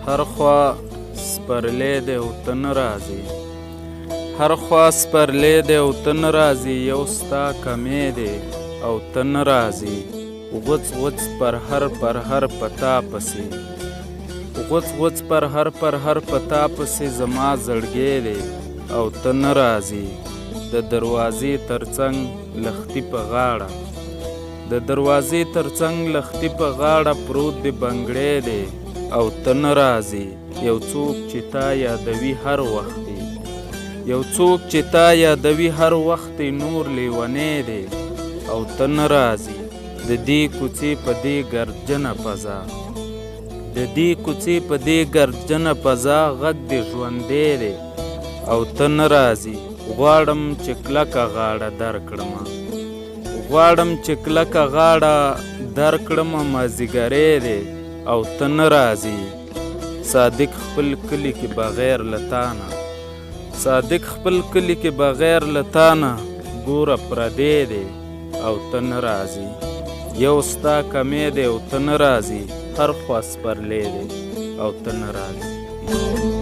هر خوا سپرلی دی او ته نه راځې، هر خوا سپرلی دی او ته نه راځې، یو ستا کمی دی او ته نه راځې، غوڅ غوڅ پرهر پرهر په تا پسې، غوڅ غوڅ پرهر پرهر په تا پسې زما زړګی دی او ته نه راځې، د دروازې تر څنګ لښتي په غاړه، د دروازې تر څنګ لښتي په غاړه پروت دی بنګړی دی او ته نه راځې، یو څوک چې تا یادوي هر وخت دی، یو څوک چې تا یادوي هر وخت دی، نور لیونی دی او ته نه راځې، د دې کوڅې په دې ګردجنه فضا، د دې کوڅې په دې ګردجنه فضا غږ دې ژوندی دی او ته نه راځې، غواړم چې کلکه غاړه درکړمه، غواړم چې کلکه غاړه درکړمه، مازدیګری دی او ته نه راځې، صادق خپل کلي کې بغیر له تانه، صادق خپل کلي کې بغیر له تانه، ګوره پردی دی او ته نه راځې، یو ستا کمی دی او ته نه راځې، هر خوا سپرلی دی او ته نه راځې.